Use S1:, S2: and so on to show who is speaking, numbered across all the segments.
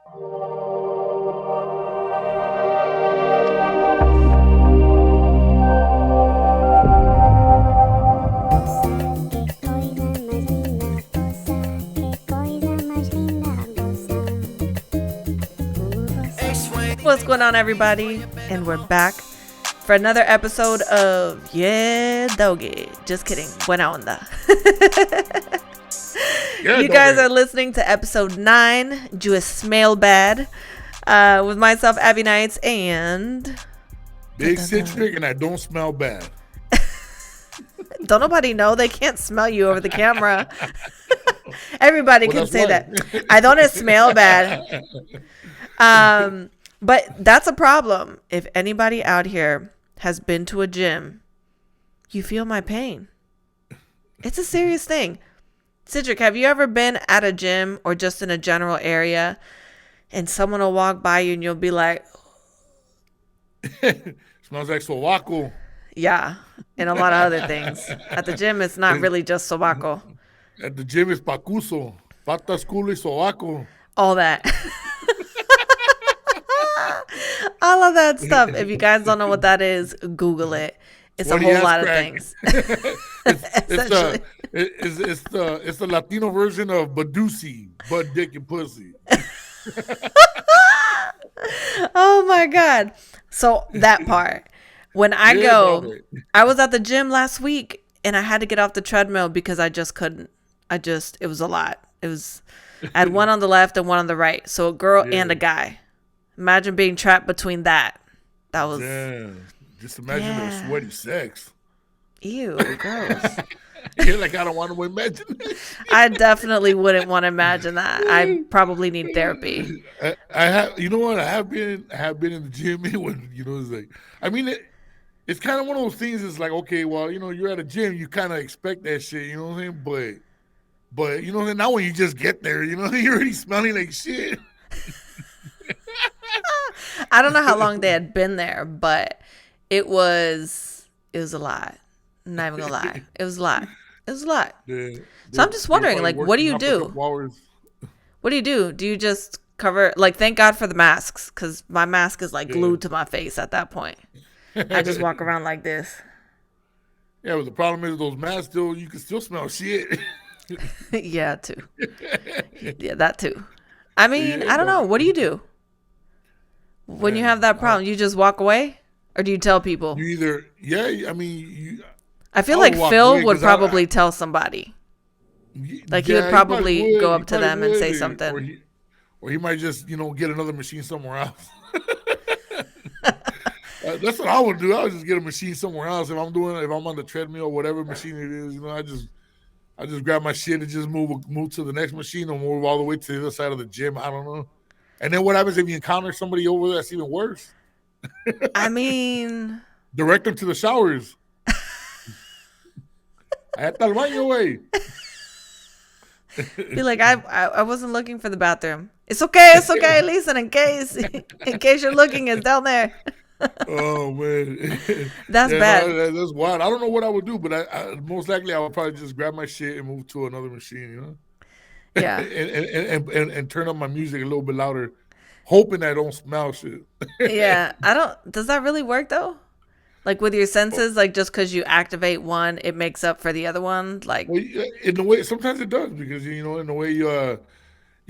S1: What's going on, everybody? And we're back for another episode of Yeah Doggy. Just kidding. Buena Onda. You guys are listening to episode 9, You Smell Bad, with myself, Abbie Knights, and
S2: Big Citric, and I don't smell bad.
S1: Don't nobody know. They can't smell you over the camera. Everybody can say that. I don't smell bad. But that's a problem. If anybody out here has been to a gym, you feel my pain. It's a serious thing. Citric, have you ever been at a gym or just in a general area and someone will walk by you and you'll be like,
S2: smells like sobaco.
S1: Yeah, and a lot of other things. At the gym, it's not really just sobaco.
S2: At the gym, it's pacuso. Patas, culo, y sobaco.
S1: All that. All of that stuff. If you guys don't know what that is, Google it. It's a whole lot of things.
S2: It's the Latino version of Badusi, butt, dick, and pussy.
S1: Oh my God. So that part. When I I was at the gym last week and I had to get off the treadmill because I just couldn't. It was a lot. I had one on the left and one on the right. So a girl and a guy. Imagine being trapped between that. That was...
S2: Damn. Just imagine their sweaty sex.
S1: Ew, gross.
S2: You're like, I don't want to imagine that.
S1: I definitely wouldn't want to imagine that. I probably need therapy.
S2: I have, you know what? I have been in the gym when, it's like, I mean, it's kind of one of those things. It's like, okay, well, you're at a gym, you kind of expect that shit, you know what I'm saying? But now when you just get there, you're already smelling like shit.
S1: I don't know how long they had been there, but it was a lot. I'm not even gonna lie. It was a lot. Yeah, so I'm just wondering, like, what do you do? What do you do? Do you just cover, like, thank God for the masks, because my mask is like glued to my face at that point. I just walk around like this.
S2: Yeah, but the problem is those masks you can still smell shit.
S1: Yeah, too. Yeah, that too. I mean, I don't know. What do you do when you have that problem? You just walk away, or do you tell people? I feel like Phil would probably tell somebody. Like, he would probably go up to them and say something.
S2: Or he might just, get another machine somewhere else. That's what I would do. I would just get a machine somewhere else. If I'm on the treadmill, whatever machine it is, I just grab my shit and just move to the next machine and move all the way to the other side of the gym. I don't know. And then what happens if you encounter somebody over there that's even worse?
S1: I mean,
S2: direct them to the showers. Hasta el baño, way.
S1: Be like, I wasn't looking for the bathroom. It's okay. Listen, in case you're looking, it's down there.
S2: Oh man,
S1: that's bad.
S2: That's wild. I don't know what I would do, but I most likely I would probably just grab my shit and move to another machine,
S1: Yeah,
S2: and turn up my music a little bit louder, hoping I don't smell shit.
S1: Yeah, does that really work though? Like with your senses, like just because you activate one, it makes up for the other one. Like,
S2: well, in a way, sometimes it does because in a way you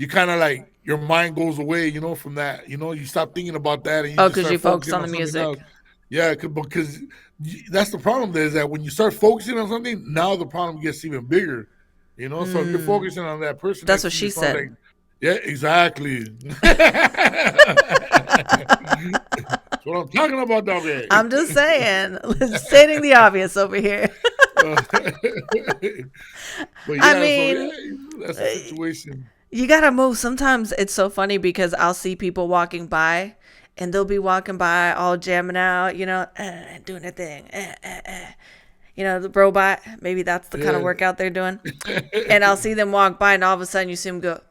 S2: kind of like your mind goes away, from that. You stop thinking about that. And
S1: because you focus on the music.
S2: Else. Yeah, because that's the problem. Is that when you start focusing on something, now the problem gets even bigger. So if you're focusing on that person,
S1: that's what she said.
S2: Like, yeah, exactly. That's what I'm talking about down there.
S1: I'm just saying, stating the obvious over here.
S2: But yeah, I mean, that's the situation.
S1: You gotta move. Sometimes it's so funny because I'll see people walking by and they'll be walking by all jamming out, doing their thing. The robot, maybe that's the kind of workout they're doing. And I'll see them walk by and all of a sudden you see them go.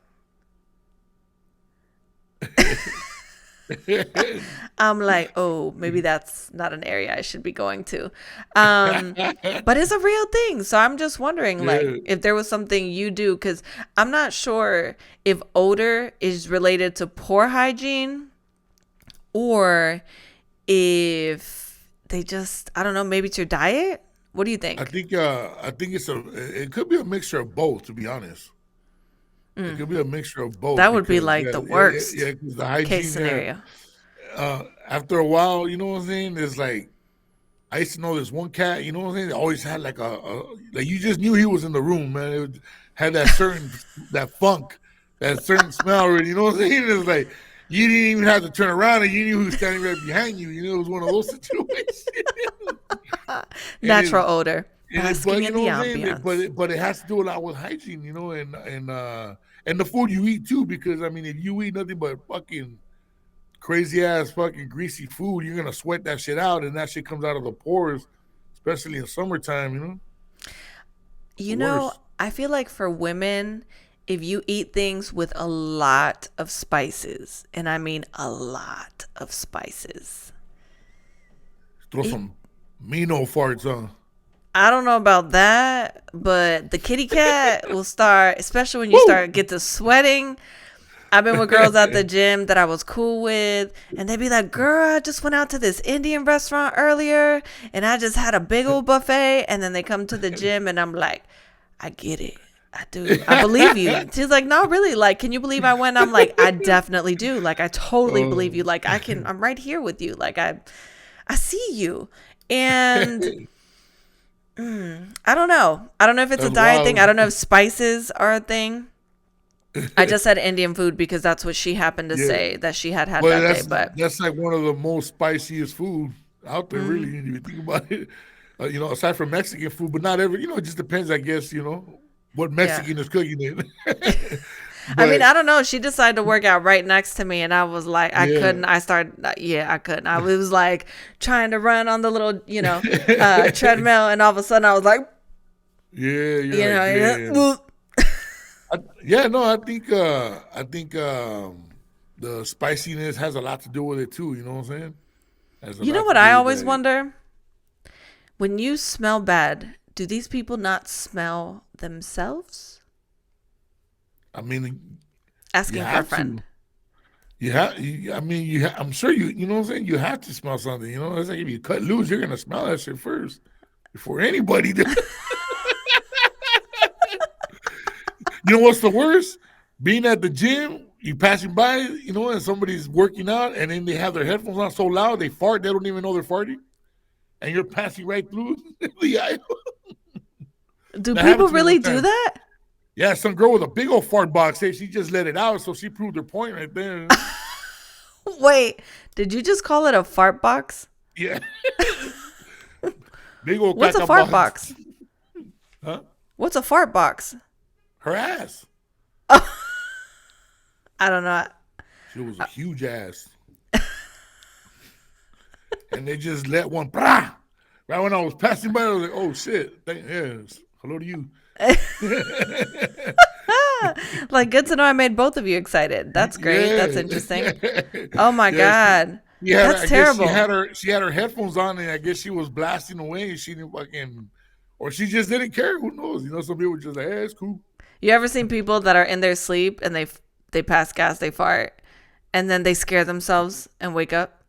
S1: I'm like, oh, maybe that's not an area I should be going to. But it's a real thing. So I'm just wondering, like,
S2: Yeah.
S1: if there was something you do, because I'm not sure if odor is related to poor hygiene or if they just, I don't know, maybe it's your diet. What do you think?
S2: I think it could be a mixture of both, to be honest. It could be a mixture of both
S1: That would be
S2: because
S1: like the worst
S2: because the
S1: case
S2: hygiene there.
S1: scenario.
S2: After a while, you know what I'm saying? It's like I used to know this one cat. You know what I'm saying? They always had like like you just knew he was in the room, man. Had that certain that funk, that certain smell already. You know what I'm saying? It's like you didn't even have to turn around and you knew who was standing right behind you. You know, it was one of those situations.
S1: Natural odor.
S2: But you
S1: Basking in
S2: know
S1: the
S2: what I'm saying?
S1: ambiance.
S2: But it has to do a lot with hygiene, you know, and the food you eat too. Because I mean, if you eat nothing but fucking crazy ass fucking greasy food, you're gonna sweat that shit out, and that shit comes out of the pores, especially in summertime. You know,
S1: You
S2: the
S1: know,
S2: worst.
S1: I feel like for women, if you eat things with a lot of spices, and I mean a lot of spices,
S2: Throw
S1: it,
S2: some mean old farts on.
S1: I don't know about that, but the kitty cat will start, especially when you
S2: Woo!
S1: start get to sweating. I've been with girls at the gym that I was cool with, and they'd be like, girl, I just went out to this Indian restaurant earlier, and I just had a big old buffet. And then they come to the gym, and I'm like, I get it. I do. I believe you. She's like, no, really. Like, can you believe I went? I'm like, I definitely do. Like, I totally believe you.
S2: Oh.
S1: Like, I'm right here with you. Like, I see you. And I don't know. I don't know if it's a
S2: That's
S1: diet thing. I
S2: wild.
S1: don't know if spices are a thing. I just said Indian food because that's what she happened to
S2: Yeah,
S1: say that she had
S2: but
S1: that day. But
S2: that's like one of the most spiciest food out there, really. If you think about it, you know, aside from Mexican food, but not every. You know, it just depends, I guess. You know, what
S1: yeah,
S2: Mexican is cooking it.
S1: I mean,
S2: But
S1: I don't know. She decided to work out right next to me, and I was like, I
S2: yeah,
S1: couldn't. I started, yeah, I couldn't. I was like trying to run on the little, treadmill, and all of a sudden I was like,
S2: yeah, you're
S1: you
S2: like, damn.
S1: know,
S2: Yeah, no, I think the spiciness has a lot to do with it too. You know what I'm saying? Has a
S1: you know
S2: lot to
S1: what
S2: do
S1: I
S2: with
S1: always
S2: that.
S1: wonder? When you smell bad, do these people not smell themselves?
S2: I mean, you
S1: Asking for a
S2: have
S1: friend.
S2: to. I mean, I'm sure you know what I'm saying. You have to smell something. You know, it's like if you cut loose, you're gonna smell that shit first before anybody does. You know what's the worst? Being at the gym, you passing by, you know, and somebody's working out, and then they have their headphones on so loud they fart, they don't even know they're farting, and you're passing right through the aisle.
S1: Do
S2: That happened
S1: people
S2: to me one
S1: really do
S2: time.
S1: that?
S2: Yeah, some girl with a big old fart box said she just let it out, so she proved her point right there.
S1: Wait, did you just call it a fart box?
S2: Yeah, big old
S1: What's a
S2: caca
S1: fart
S2: box.
S1: box?
S2: Huh?
S1: What's a fart box?
S2: Her ass.
S1: I don't know.
S2: She was a huge ass. And they just let one, brah! Right when I was passing by, I was like, oh shit. Yes. Hello to you.
S1: Like, good to know I made both of you excited. That's great. That's
S2: Yeah.
S1: interesting. Oh my
S2: Yeah,
S1: God. That's
S2: I guess
S1: terrible.
S2: she had her headphones on and I guess she was blasting away and she didn't fucking or she just didn't care. Who knows? You know, some people were just like, hey, it's cool.
S1: You ever seen people that are in their sleep and they pass gas, they fart, and then they scare themselves and wake up?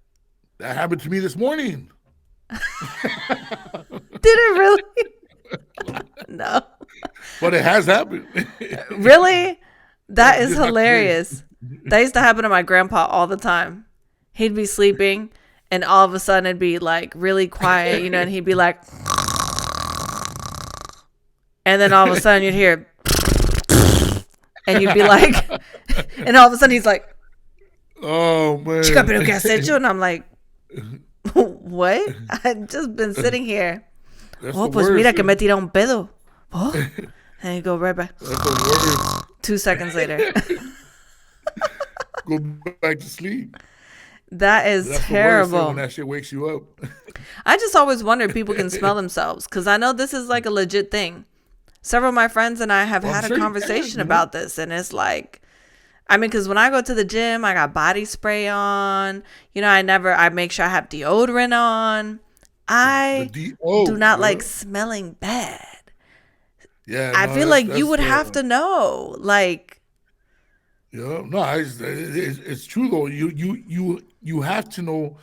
S2: That happened to me this morning.
S1: Did it really? No.
S2: But it has happened.
S1: Really? That is
S2: Just not today.
S1: hilarious. That used to happen to my grandpa all the time. He'd be sleeping and all of a sudden it'd be like really quiet, and he'd be like, and then all of a sudden you'd hear, and you'd be like, and all of a sudden he's like,
S2: Oh
S1: chica,
S2: man.
S1: pero qué has hecho? And I'm like, what? I've just been sitting here.
S2: That's
S1: Oh,
S2: the
S1: pues
S2: worst.
S1: mira que me tira un pedo. Oh. And you go right back.
S2: That's the worst.
S1: 2 seconds later.
S2: Go back to sleep.
S1: That is
S2: That's the worst thing when
S1: terrible.
S2: that shit wakes you up.
S1: I just always wonder if people can smell themselves because I know this is like a legit thing. Several of my friends and I have
S2: Well, I'm
S1: had a
S2: sure you can,
S1: conversation
S2: you know.
S1: about this, and it's like, I mean, because when I go to the gym, I got body spray on. I make sure I have deodorant on. I do not like smelling bad.
S2: Yeah,
S1: I
S2: no,
S1: feel like you would have to know. Like,
S2: no, it's true though. You have to know,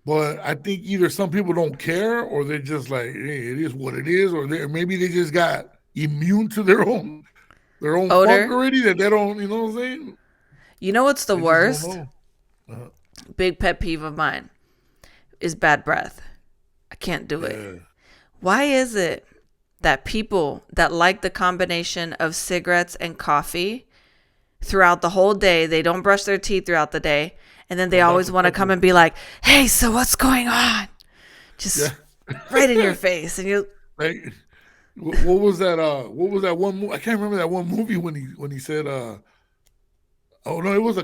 S2: but I think either some people don't care, or they're just like, hey, it is what it is, or maybe they just got immune to their own funk
S1: odor.
S2: already that they don't. You know what I'm saying?
S1: You know what's the
S2: They just don't
S1: worst?
S2: know.
S1: Big pet peeve of mine is bad breath. I can't do it. Why is it that people that like the combination of cigarettes and coffee throughout the whole day, they don't brush their teeth throughout the day, and then they always want to come and be like, hey, so what's going on? Just right in your face. And you're
S2: like, what was that? What was that one movie? I can't remember that one movie when he said, oh no, it was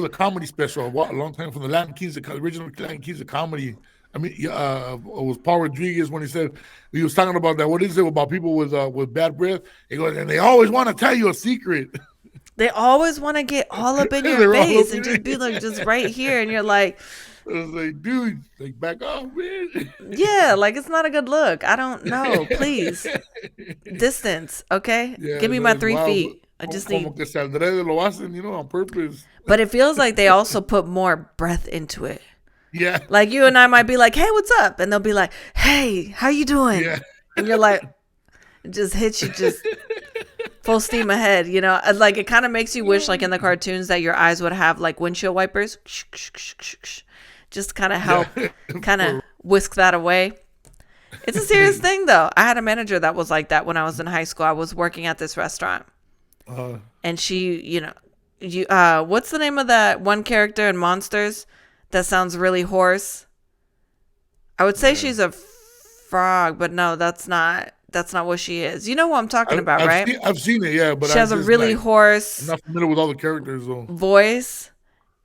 S2: a comedy special a long time from the Latin Kings, the original Latin Kings of comedy. I mean, it was Paul Rodriguez when he was talking about that. What is it about people with bad breath? He goes, and they always want to tell you a secret.
S1: They always want to get all up in your face and just be like, just right here, and you're like,
S2: I was like, dude, like back off, man.
S1: Yeah, like it's not a good look. I don't know. Please, distance, okay? Give me my 3 feet. I just need.
S2: Que se adrede lo hacen, on purpose.
S1: But it feels like they also put more breath into it.
S2: Yeah.
S1: Like you and I might be like, hey, what's up? And they'll be like, hey, how you doing?
S2: Yeah.
S1: And you're like, it just hits you just full steam ahead, Like it kind of makes you wish, like in the cartoons, that your eyes would have like windshield wipers. Just kind of help, kind of whisk that away. It's a serious thing, though. I had a manager that was like that when I was in high school. I was working at this restaurant. And she, what's the name of that one character in Monsters that sounds really hoarse? I would say she's a frog, but no, that's not what she is. You know who I'm talking about, right?
S2: I've seen it, yeah, but
S1: she has a really hoarse.
S2: I'm not familiar with all the characters though.
S1: Voice,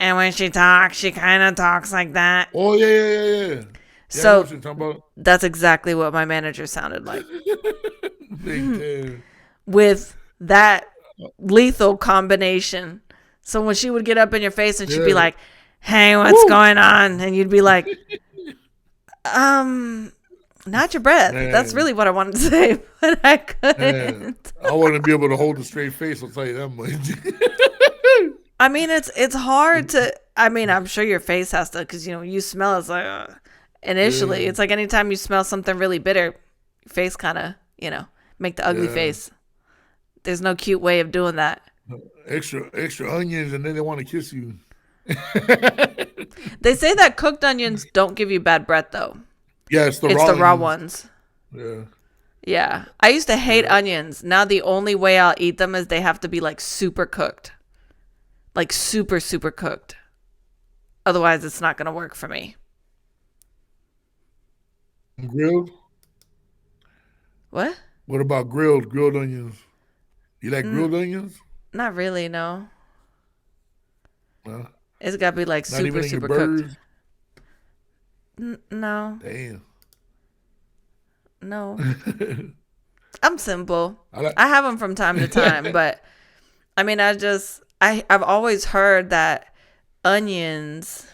S1: and when she talks, she kind of talks like that.
S2: Oh yeah.
S1: So that's exactly what my manager sounded like. With that lethal combination. So when she would get up in your face and she'd be like, hey, what's going on? And you'd be like, not your breath. Man. That's really what I wanted to say, but I couldn't.
S2: Man. I wouldn't be able to hold a straight face, I'll tell you that much.
S1: I mean, it's hard to, I'm sure your face has to, because, you smell, it's like, initially, it's like anytime you smell something really bitter, your face kind of, make the ugly face. There's no cute way of doing that.
S2: Extra onions, and then they want to kiss you.
S1: They say that cooked onions don't give you bad breath, though.
S2: Yeah, it's the
S1: raw ones. Yeah. I used to hate onions. Now the only way I'll eat them is they have to be like super cooked. Like super, super cooked. Otherwise, it's not going to work for me.
S2: Grilled?
S1: What?
S2: What about grilled onions? You like grilled onions?
S1: Not really, no.
S2: No?
S1: It's got to be like super, super cooked. No.
S2: Damn.
S1: No. I'm simple. I have them from time to time, but I've always heard that onions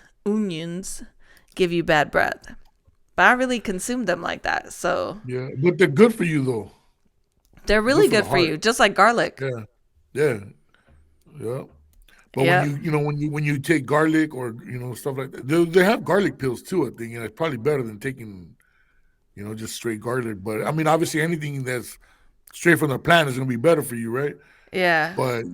S1: give you bad breath. But I really consume them like that. So
S2: yeah, but they're good for you though.
S1: They're really good for you, just like garlic.
S2: Yeah. But when you take garlic or stuff like that, they have garlic pills too. I think, and it's probably better than taking just straight garlic. But I mean, obviously, anything that's straight from the plant is going to be better for you, right?
S1: Yeah.
S2: But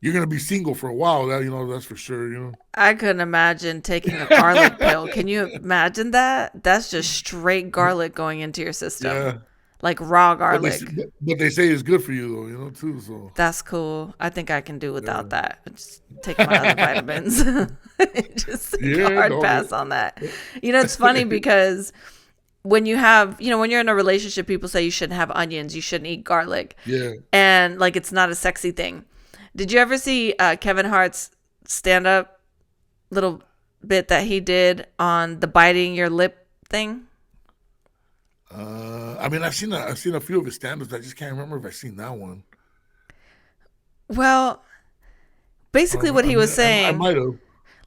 S2: you're going to be single for a while. That's for sure.
S1: I couldn't imagine taking a garlic pill. Can you imagine that? That's just straight garlic going into your system. Yeah. Like raw garlic.
S2: But they say it's good for you though, too. So
S1: that's cool. I think I can do without that. Just take my other vitamins. Just hard pass on that. It's funny because when you have, when you're in a relationship, people say you shouldn't have onions, you shouldn't eat garlic.
S2: Yeah.
S1: And like it's not a sexy thing. Did you ever see Kevin Hart's stand-up little bit that he did on the biting your lip thing?
S2: I've seen a few of his stand-ups. I just can't remember if I've seen that one.
S1: Well, basically what he was
S2: I
S1: saying,
S2: might have.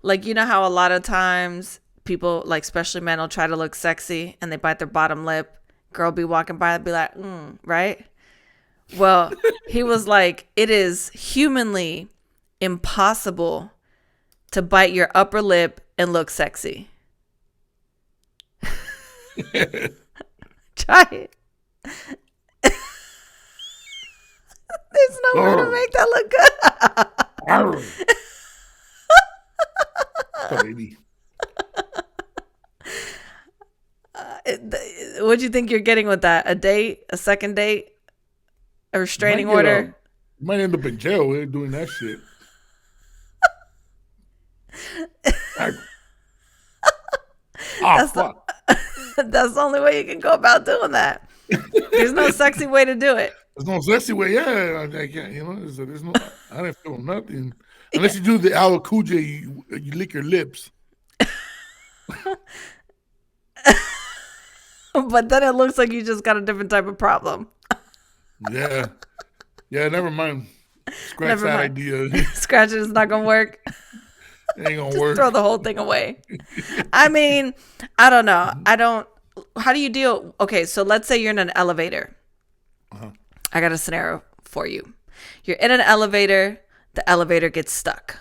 S1: like, you know how a lot of times people, like, especially men, will try to look sexy and they bite their bottom lip. Girl be walking by and be like, right? Well, he was like, it is humanly impossible to bite your upper lip and look sexy. Try it. There's no way to make that look good.
S2: Baby.
S1: What do you think you're getting with that? A date? A second date? A restraining order?
S2: You might end up in jail doing that shit. Fuck.
S1: That's the only way you can go about doing that. There's no sexy way to do it.
S2: There's no sexy way. Yeah, I can't. You know, there's no. I didn't feel nothing unless you do the Al Cool J. You lick your lips.
S1: But then it looks like you just got a different type of problem.
S2: Yeah. Never mind. Scratch that idea.
S1: Scratch it. It's not gonna work.
S2: It ain't gonna
S1: just
S2: work.
S1: Throw the whole thing away. I mean, I don't know. How do you deal? Okay, so let's say you're in an elevator. I got a scenario for you. You're in an elevator. The elevator gets stuck.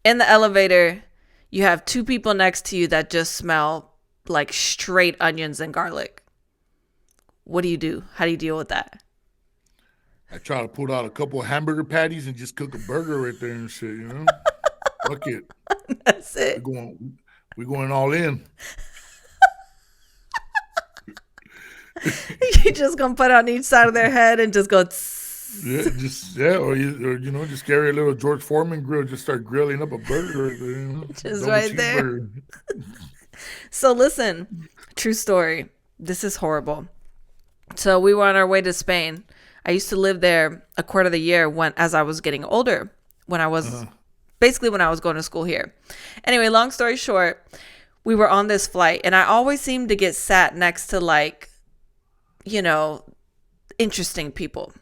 S1: In the elevator, you have two people next to you that just smell like straight onions and garlic. What do you do? How do you deal with that?
S2: I try to pull out a couple of hamburger patties and just cook a burger right there and shit, you know? Fuck it.
S1: That's it.
S2: We're going all in.
S1: You just gonna put on each side of their head and just go.
S2: Or just carry a little George Foreman grill, just start grilling up a burger right there, you know?
S1: Just right there. So listen, true story. This is horrible. So we were on our way to Spain. I used to live there a quarter of the year as I was getting older, when I was going to school here. Anyway, long story short, we were on this flight and I always seemed to get sat next to, like, you know, interesting people.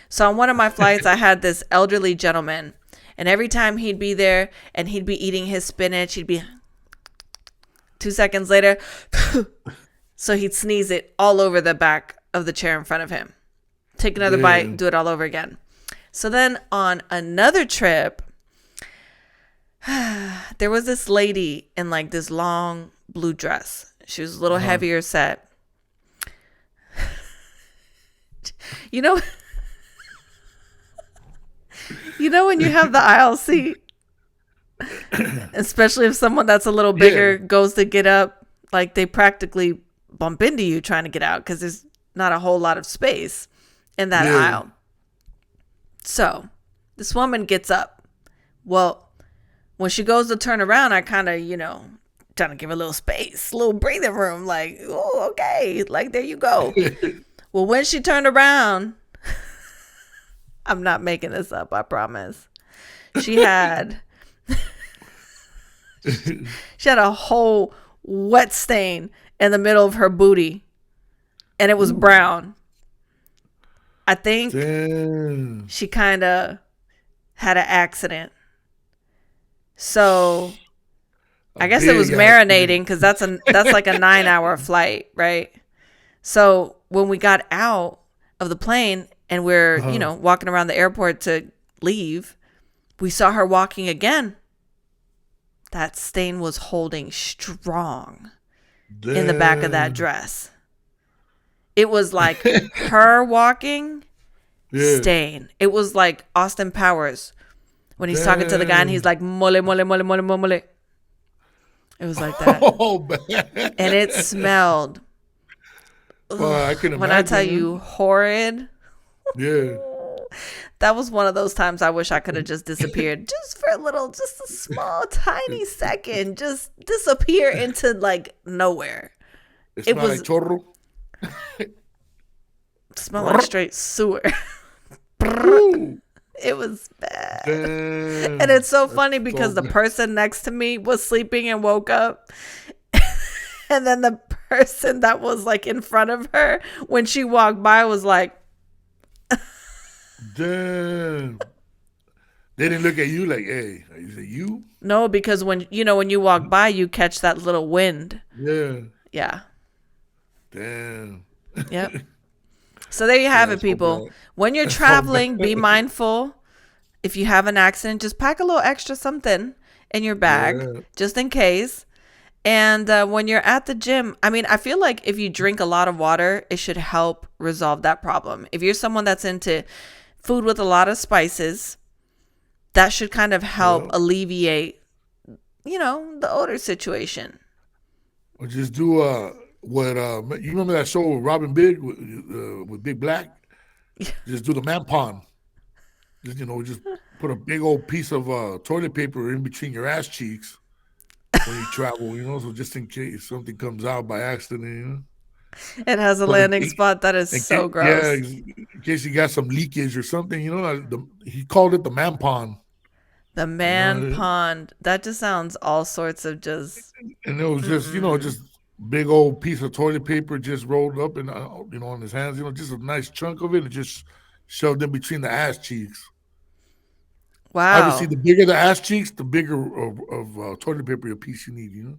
S1: So on one of my flights, I had this elderly gentleman, and every time he'd be there and he'd be eating his spinach, he'd be 2 seconds later. So he'd sneeze it all over the back of the chair in front of him. Take another bite, do it all over again. So then on another trip, there was this lady in like this long blue dress. She was a little heavier set. You know when you have the aisle seat, especially if someone that's a little bigger goes to get up, like they practically bump into you trying to get out because there's not a whole lot of space in that aisle. So this woman gets up. Well, when she goes to turn around, I kind of, trying to give her a little space, a little breathing room, like, oh, okay, like, there you go. Well, when she turned around, I'm not making this up, I promise. She had a whole wet stain in the middle of her booty, and it was brown. I think she kind of had an accident. So I guess it was marinating, because that's like a 9-hour flight, right? So when we got out of the plane and we're, walking around the airport to leave, we saw her walking again. That stain was holding strong in the back of that dress. It was like her walking stain. It was like Austin Powers when he's talking to the guy and he's like, mole, mole, mole, mole, mole, mole. It was like that.
S2: Oh, man.
S1: And it smelled.
S2: Well, I can imagine.
S1: When I tell you horrid.
S2: Yeah.
S1: That was one of those times I wish I could have just disappeared. Just for just a small, tiny second. Just disappear into like nowhere.
S2: It was like chorro.
S1: Smelled like straight sewer. It was bad. Damn. And it's so funny because the person next to me was sleeping and woke up. And then the person that was like in front of her, when she walked by, was like,
S2: Damn. They didn't look at you like, hey, is it you?
S1: No, because when you walk by, you catch that little wind.
S2: Yeah.
S1: Yeah.
S2: Damn.
S1: Yep. So there you have it, people. When you're traveling, be mindful. If you have an accident, just pack a little extra something in your bag, just in case. And when you're at the gym, I mean, I feel like if you drink a lot of water, it should help resolve that problem. If you're someone that's into food with a lot of spices, that should kind of help alleviate, the odor situation.
S2: Or just do what you remember that show with Robin Big with Big Black? Just do the man pond. Just put a big old piece of toilet paper in between your ass cheeks when you travel, so just in case something comes out by accident,
S1: It has a landing spot. That is so gross.
S2: Yeah, in case you got some leakage or something, he called it the man pond.
S1: The man pond. That just sounds all sorts of just.
S2: And it was just, just big old piece of toilet paper just rolled up and, on his hands, just a nice chunk of it and just shoved in between the ass cheeks.
S1: Wow.
S2: Obviously, the bigger the ass cheeks, the bigger of toilet paper piece you need,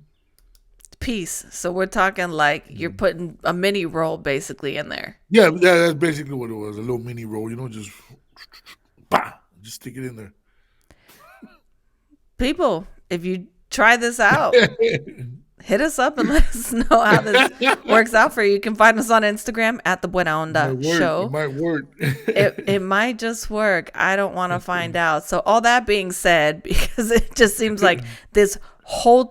S1: Piece. So we're talking like you're putting a mini roll basically in there.
S2: Yeah, that's basically what it was. A little mini roll, just stick it in there.
S1: People, if you try this out, hit us up and let us know how this works out for you. You can find us on Instagram at the Buena Onda show.
S2: It might work.
S1: it might just work. I don't want to find out. So all that being said, because it just seems like this whole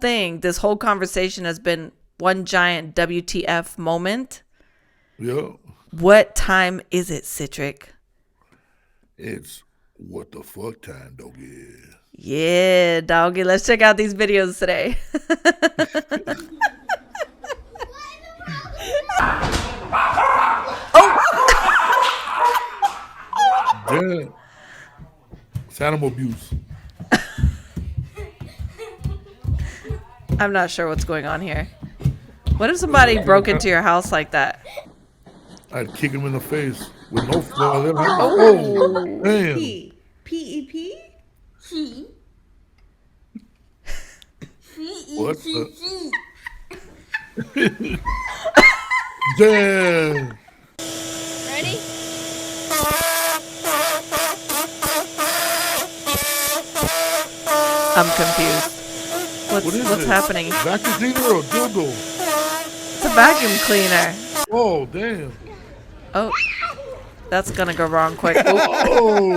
S1: conversation has been one giant WTF moment.
S2: Yeah.
S1: What time is it, Citric?
S2: It's what the fuck time, doggy.
S1: Yeah, doggy. Let's check out these videos today.
S2: Yeah. It's animal abuse.
S1: I'm not sure what's going on here. What if somebody broke into your house like that?
S2: I'd kick him in the face with no floor.
S1: Oh,
S2: damn.
S1: P-E-P? He.
S2: What the? Damn.
S3: Ready?
S1: I'm confused. What's happening?
S2: Vacuum cleaner or dildo?
S1: It's a vacuum cleaner.
S2: Oh, damn.
S1: Oh, that's gonna go wrong quick.
S2: Oh,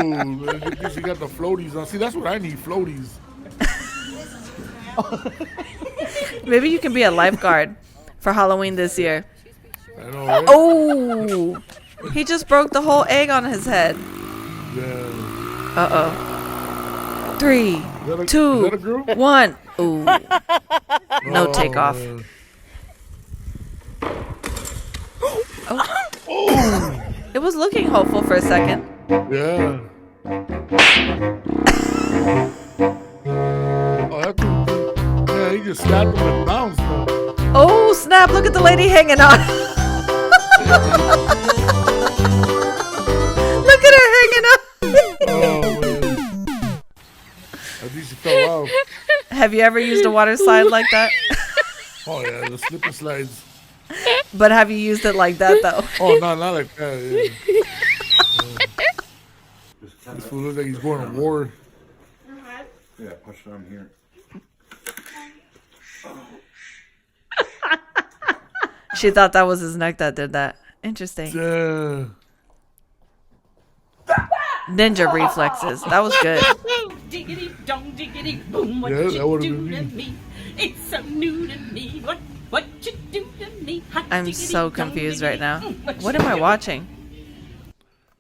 S2: she got the floaties on. See, that's what I need, floaties.
S1: Maybe you can be a lifeguard for Halloween this year.
S2: I know, right?
S1: Oh, he just broke the whole egg on his head.
S2: Yeah.
S1: Uh-oh. 3, 2, 1. Ooh. No takeoff. Oh. It was looking hopeful for a second.
S2: Yeah. He just slapped him and bounced him.
S1: Oh, snap. Look at the lady hanging on. Look at her hanging on.
S2: Oh, man. I think she fell off.
S1: Have you ever used a water slide like that?
S2: Oh, yeah, the slip and slides.
S1: But have you used it like that, though?
S2: Oh, no, not like that. Yeah. This fool looks like he's going to war.
S4: Yeah, push it on here.
S1: She thought that was his neck that did that. Interesting.
S2: Yeah.
S1: Ninja reflexes. That was good.
S3: Diggity dong diggity boom. What
S2: Yeah, that
S3: you
S2: would've
S3: do
S2: been
S3: to
S2: me.
S3: me? It's so new to me. What you do to me? Hot
S1: I'm
S3: diggity
S1: so
S3: dong
S1: confused
S3: diggity.
S1: right now. What
S3: you
S1: am I
S3: do?
S1: watching?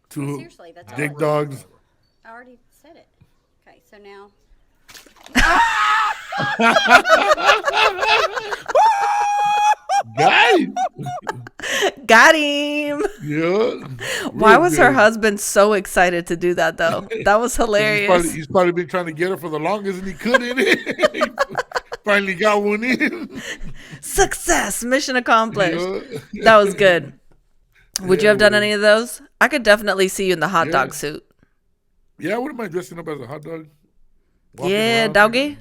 S2: Two
S5: Seriously, that's all
S2: big
S5: it was.
S2: dogs.
S5: I already said it. Okay, so now.
S2: Got him.
S1: Got him.
S2: Yeah.
S1: Why
S2: Real
S1: was her
S2: good.
S1: husband so excited to do that, though? That was hilarious.
S2: He's probably been trying to get her for the longest and he couldn't. He finally got one in.
S1: Success. Mission accomplished.
S2: Yeah.
S1: That was good. Would you have done any of those? I could definitely see you in the hot dog suit.
S2: Yeah, I wouldn't mind dressing up as a hot dog.
S1: Yeah, doggy.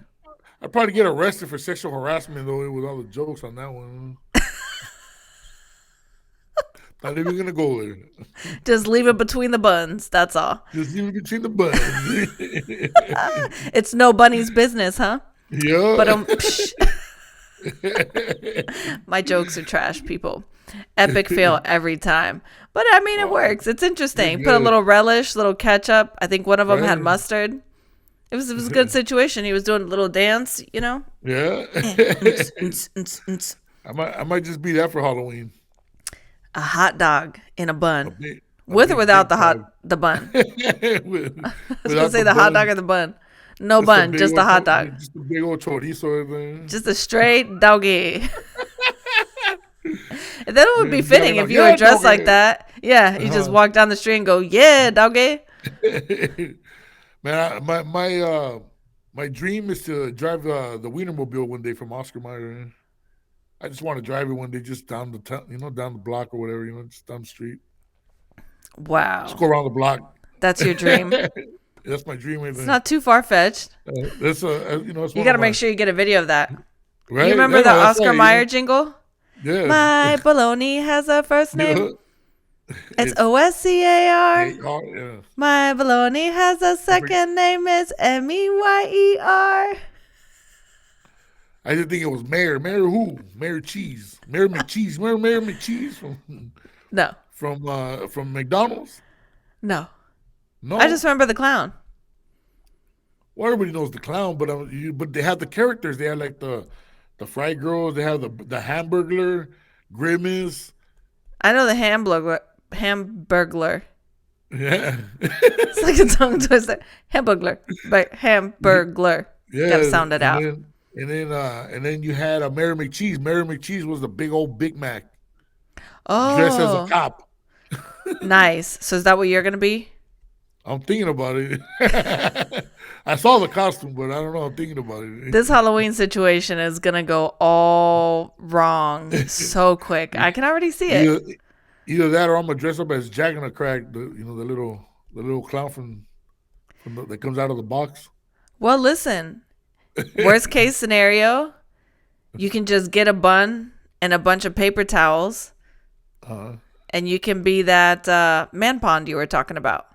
S2: I'd probably get arrested for sexual harassment, though, with all the jokes on that one. Not even going to go there.
S1: Just leave it between the buns. That's all.
S2: Just leave it between the buns.
S1: It's no bunny's business, huh?
S2: Yeah.
S1: But my jokes are trash, people. Epic fail every time. But I mean, it works. It's interesting. Put a little relish, little ketchup. I think one of them had mustard. It was a good situation. He was doing a little dance, you know?
S2: Yeah. I might just be that for Halloween.
S1: A hot dog in a bun. With or without the bun? I was going to say the hot dog or the bun. No bun, just a hot dog.
S2: Just a big old chorizo.
S1: Just a straight doggy. And then it would be fitting if you were dressed like that. Yeah, you just walk down the street and go, yeah, doggy.
S2: Man, my dream is to drive the Wienermobile one day from Oscar Mayer. I just want to drive it one day, just down the down the block or whatever, just down the street.
S1: Wow.
S2: Just go around the block.
S1: That's your dream.
S2: That's my dream.
S1: It's not too far fetched.
S2: It's
S1: you got to make sure you get a video of that.
S2: Right?
S1: You remember the Oscar Mayer jingle?
S2: Yeah.
S1: My bologna has a first name. It's Oscar.
S2: Yeah.
S1: My bologna has a second name. It's Meyer.
S2: I didn't think it was Mayor. Mayor who? Mayor Cheese. Mayor McCheese. Remember Mayor McCheese from McDonald's?
S1: No.
S2: No.
S1: I just remember the clown.
S2: Well, everybody knows the clown, but they have the characters. They have like the Fry Girls. They have the Hamburglar, Grimace.
S1: I know the Hamburglar.
S2: Yeah.
S1: It's like a tongue twister. Hamburglar. But Hamburglar.
S2: Yeah.
S1: Gotta sound it out.
S2: And then you had Mary McCheese. Mary McCheese was the big old Big Mac.
S1: Oh.
S2: Dressed as a cop.
S1: Nice. So is that what you're gonna be?
S2: I'm thinking about it. I saw the costume, but I don't know. I'm thinking about it.
S1: This Halloween situation is gonna go all wrong so quick. I can already see it.
S2: Either that, or I'm gonna dress up as Jack and the Crack, the little clown that comes out of the box.
S1: Well, listen. Worst case scenario, you can just get a bun and a bunch of paper towels, and you can be that man pond you were talking about.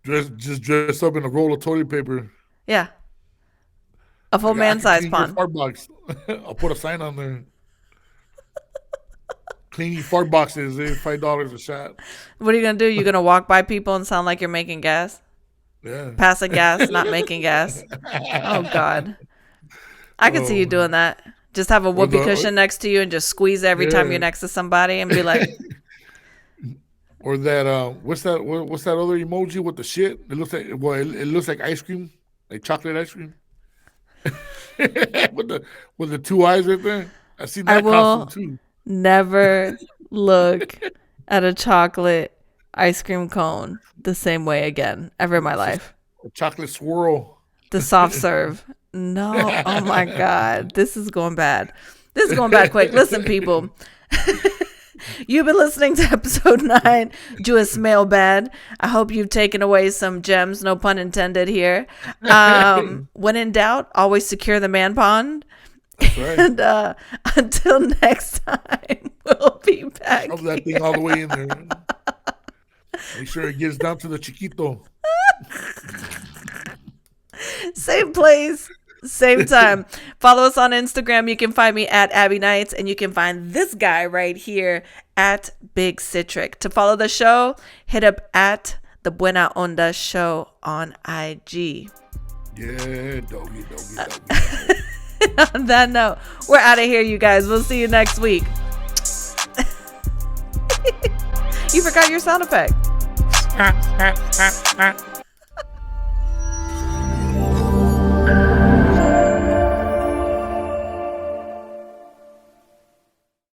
S2: Dress up in a roll of toilet paper.
S1: Yeah, a full man-sized pond.
S2: Fart box. I'll put a sign on there. Cleaning fart boxes, $5 a shot.
S1: What are you gonna do? You're gonna walk by people and sound like you're making gas?
S2: Yeah.
S1: Passing gas, not making gas. Oh God, I can see you doing that. Just have a whoopee cushion next to you and just squeeze every time you're next to somebody and be like.
S2: Or that what's that other emoji with the shit? It looks like ice cream, like chocolate ice cream. with the two eyes right there. I seen that costume too.
S1: Never look at a chocolate ice cream cone the same way again ever in my life.
S2: A chocolate swirl.
S1: The soft serve. No. Oh my God. This is going bad. This is going bad quick. Listen, people. You've been listening to episode 9, Jewish Mailbag. I hope you've taken away some gems, no pun intended here. When in doubt, always secure the man pond.
S2: That's right.
S1: And until next time, we'll be back.
S2: Shove that thing all the way in there. Make sure it gets down to the chiquito.
S1: Same place, same time. Follow us on Instagram. You can find me at Abbie Knights, and you can find this guy right here at Big Citric. To follow the show, hit up at the Buena Onda show on IG.
S2: Yeah, doggy.
S1: On that note, we're out of here, you guys. We'll see you next week. You forgot your sound effect.